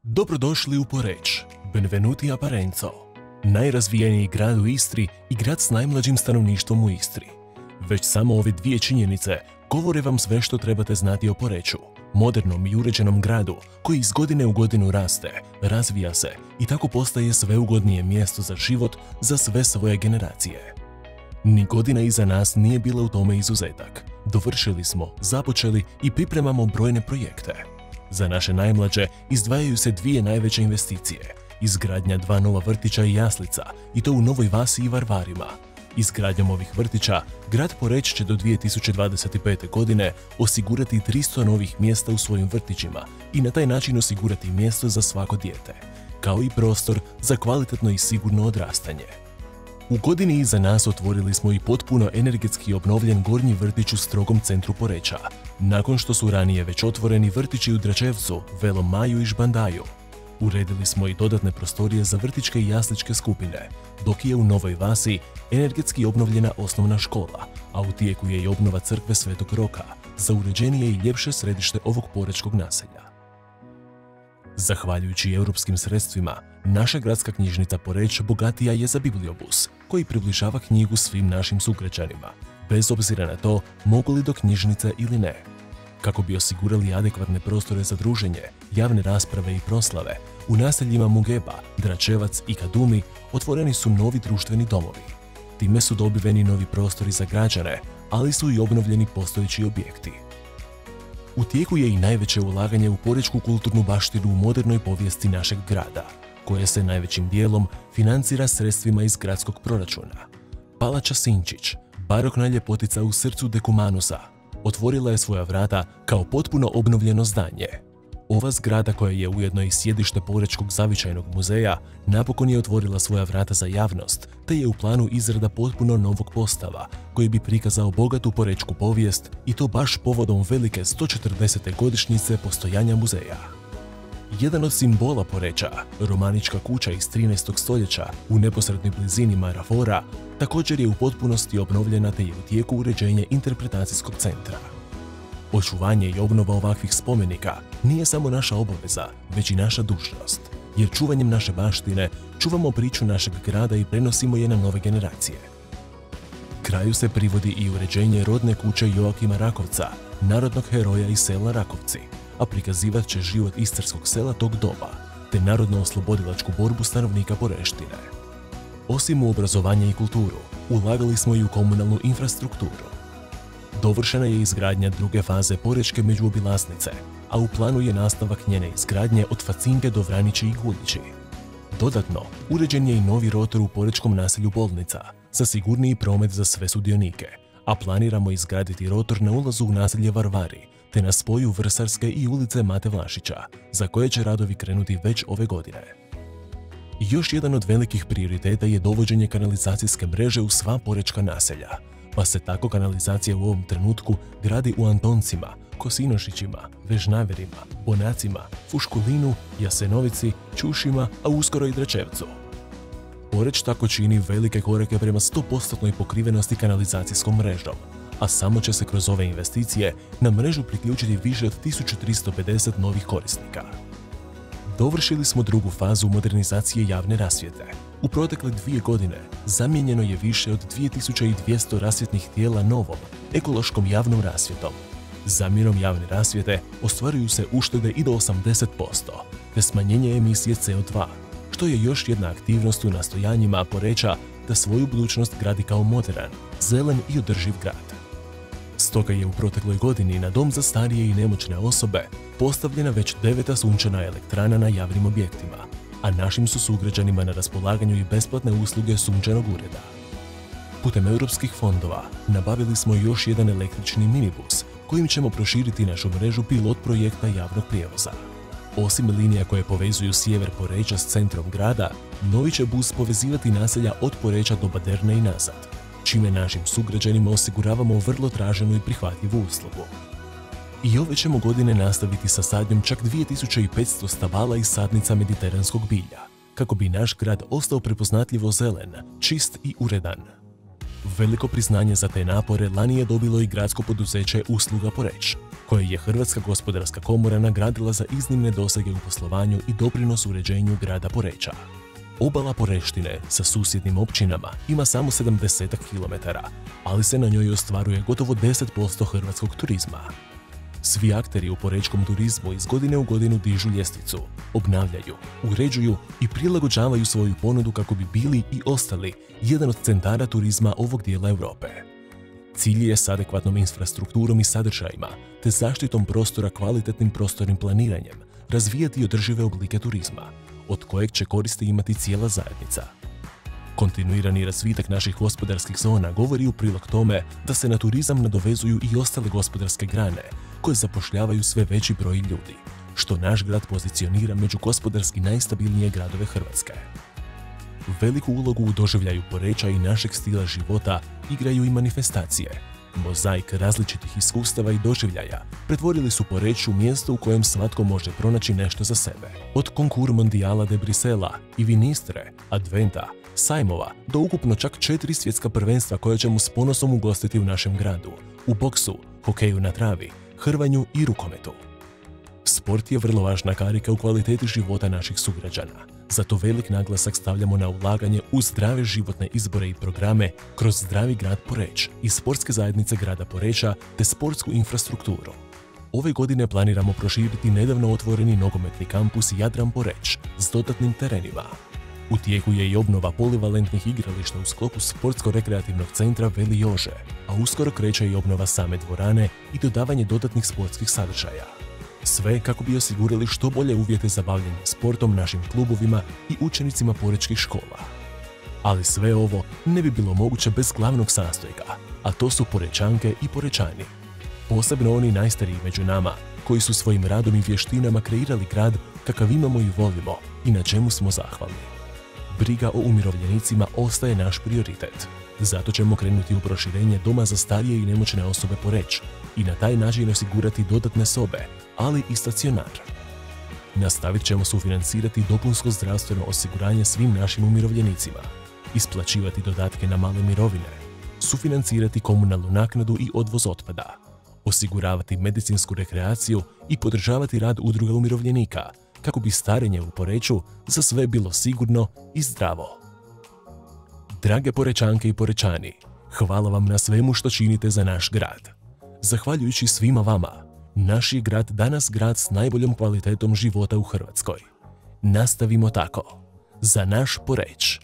Dobrodošli u Poreč, Benvenuti a Parenzo, najrazvijeniji grad u Istri i grad s najmlađim stanovništvom u Istri. Već samo ove dvije činjenice govore vam sve što trebate znati o Poreču, modernom i uređenom gradu koji iz godine u godinu raste, razvija se i tako postaje sve ugodnije mjesto za život za sve svoje generacije. Ni godina iza nas nije bila u tome izuzetak. Dovršili smo, započeli i pripremamo brojne projekte. Za naše najmlađe izdvajaju se dvije najveće investicije. Izgradnja 2 nova vrtića i jaslica, i to u Novoj Vasi i Varvarima. Izgradnjom ovih vrtića, grad Poreč će do 2025. godine osigurati 300 novih mjesta u svojim vrtićima i na taj način osigurati mjesto za svako dijete, kao i prostor za kvalitetno i sigurno odrastanje. U godini iza nas otvorili smo i potpuno energetski obnovljen gornji vrtić u strogom centru Poreča, nakon što su ranije već otvoreni vrtići u Dračevcu, Velom Maju i Žbandaju. Uredili smo i dodatne prostorije za vrtićke i jasličke skupine, dok je u Novoj Vasi energetski obnovljena osnovna škola, a u tijeku je i obnova crkve Svetog Roka za uređenije i ljepše središte ovog porečkog naselja. Zahvaljujući europskim sredstvima, naša gradska knjižnica Poreč bogatija je za bibliobus, koji približava knjigu svim našim sugrađanima, bez obzira na to mogu li do knjižnice ili ne. Kako bi osigurali adekvatne prostore za druženje, javne rasprave i proslave, u naseljima Mugeba, Dračevac i Kadumi otvoreni su novi društveni domovi. Time su dobiveni novi prostori za građane, ali su i obnovljeni postojeći objekti. U tijeku je i najveće ulaganje u porečku kulturnu baštinu u modernoj povijesti našeg grada, koje se najvećim dijelom financira sredstvima iz gradskog proračuna. Palača Sinčić, barokna ljepotica u srcu Dekumanusa, otvorila je svoja vrata kao potpuno obnovljeno zdanje. Ova zgrada, koja je ujedno i sjedište Porečkog zavičajnog muzeja, napokon je otvorila svoja vrata za javnost, te je u planu izrada potpuno novog postava, koji bi prikazao bogatu porečku povijest i to baš povodom velike 140. godišnjice postojanja muzeja. Jedan od simbola Poreča, romanička kuća iz 13. stoljeća u neposrednoj blizini Marafora, također je u potpunosti obnovljena te je u tijeku uređenje interpretacijskog centra. Očuvanje i obnova ovakvih spomenika nije samo naša obaveza, već i naša dužnost, jer čuvanjem naše baštine čuvamo priču našeg grada i prenosimo je na nove generacije. Kraju se privodi i uređenje rodne kuće Joakima Rakovca, narodnog heroja iz sela Rakovci, a prikazivat će život istarskog sela tog doba, te narodno-oslobodilačku borbu stanovnika Poreštine. Osim u obrazovanje i kulturu, ulagali smo i u komunalnu infrastrukturu. Dovršena je izgradnja druge faze porečke međuobilaznice, a u planu je nastavak njene izgradnje od Facinke do Vranići i Guljići. Dodatno, uređen je i novi rotor u porečkom naselju Bolnica za sigurniji promet za sve sudionike, a planiramo izgraditi rotor na ulazu u naselje Varvari, te na spoju Vrsarske i ulice Mate Vlašića, za koje će radovi krenuti već ove godine. Još jedan od velikih prioriteta je dovođenje kanalizacijske mreže u sva porečka naselja, pa se tako kanalizacija u ovom trenutku gradi u Antoncima, Kosinošićima, Vežnaverima, Bonacima, Fuškulinu, Jasenovici, Ćušima, a uskoro i Dračevcu. Poreč tako čini velike korake prema 100% pokrivenosti kanalizacijskom mrežom, a samo će se kroz ove investicije na mrežu priključiti više od 1350 novih korisnika. Dovršili smo drugu fazu modernizacije javne rasvjete. U protekle 2 godine zamijenjeno je više od 2200 rasvjetnih tijela novom, ekološkom javnom rasvjetom. Zamjenom javne rasvjete ostvaruju se uštede i do 80%, te smanjenje emisije CO2, što je još jedna aktivnost u nastojanjima Poreča da svoju budućnost gradi kao moderan, zelen i održiv grad. Stoga je u protekloj godini na dom za starije i nemoćne osobe postavljena već 9. sunčana elektrana na javnim objektima, a našim su sugrađanima na raspolaganju i besplatne usluge sunčanog ureda. Putem europskih fondova nabavili smo još jedan električni minibus kojim ćemo proširiti našu mrežu pilot projekta javnog prijevoza. Osim linija koje povezuju sjever Poreča s centrom grada, novi će bus povezivati naselja od Poreča do Baderne i nazad, čime našim sugrađanima osiguravamo vrlo traženu i prihvatljivu uslugu. I ove ćemo godine nastaviti sa sadnjom čak 2500 stabala i sadnica mediteranskog bilja, kako bi naš grad ostao prepoznatljivo zelen, čist i uredan. Veliko priznanje za te napore lani je dobilo i gradsko poduzeće Usluga Poreč. koje je Hrvatska gospodarska komora nagradila za iznimne dosege u poslovanju i doprinos uređenju grada Poreča. Obala Poreštine sa susjednim općinama ima samo 70 km, ali se na njoj ostvaruje gotovo 10% hrvatskog turizma. Svi akteri u porečkom turizmu iz godine u godinu dižu ljestvicu, obnavljaju, uređuju i prilagođavaju svoju ponudu kako bi bili i ostali jedan od centara turizma ovog dijela Europe. Cilj je s adekvatnom infrastrukturom i sadržajima, te zaštitom prostora kvalitetnim prostornim planiranjem, razvijati održive oblike turizma, od kojeg će koristi imati cijela zajednica. Kontinuirani razvitak naših gospodarskih zona govori u prilog tome da se na turizam nadovezuju i ostale gospodarske grane koje zapošljavaju sve veći broj ljudi, što naš grad pozicionira među gospodarski najstabilnije gradove Hrvatske. Veliku ulogu u doživljaju Poreča i našeg stila života igraju i manifestacije. Mozaik različitih iskustava i doživljaja pretvorili su Poreč u mjesto u kojem svatko može pronaći nešto za sebe. Od Concours Mondiala de Brisela i Vinistre, Adventa, sajmova do ukupno čak 4 svjetska prvenstva koje ćemo s ponosom ugostiti u našem gradu, u boksu, hokeju na travi, hrvanju i rukometu. Sport je vrlo važna karika u kvaliteti života naših sugrađana, zato velik naglasak stavljamo na ulaganje u zdrave životne izbore i programe kroz Zdravi grad Poreč i sportske zajednice grada Poreča te sportsku infrastrukturu. Ove godine planiramo proširiti nedavno otvoreni nogometni kampus Jadran Poreč s dodatnim terenima. U tijeku je i obnova polivalentnih igrališta u sklopu sportsko-rekreativnog centra Veli Jože, a uskoro kreće i obnova same dvorane i dodavanje dodatnih sportskih sadržaja. Sve kako bi osigurali što bolje uvjete za bavljenje sportom našim klubovima i učenicima porečkih škola. Ali sve ovo ne bi bilo moguće bez glavnog sastojka, a to su Porečanke i Porečani. Posebno oni najstariji među nama, koji su svojim radom i vještinama kreirali grad kakav imamo i volimo i na čemu smo zahvalni. Briga o umirovljenicima ostaje naš prioritet. Zato ćemo krenuti u proširenje Doma za starije i nemoćne osobe Poreč i na taj način osigurati dodatne sobe, ali i stacionar. Nastavit ćemo sufinancirati dopunsko zdravstveno osiguranje svim našim umirovljenicima, isplaćivati dodatke na male mirovine, sufinancirati komunalnu naknadu i odvoz otpada, osiguravati medicinsku rekreaciju i podržavati rad udruga umirovljenika, kako bi starenje u Poreču za sve bilo sigurno i zdravo. Drage Porečanke i Porečani, hvala vam na svemu što činite za naš grad. Zahvaljujući svima vama, naš je grad danas grad s najboljom kvalitetom života u Hrvatskoj. Nastavimo tako. Za naš Poreč.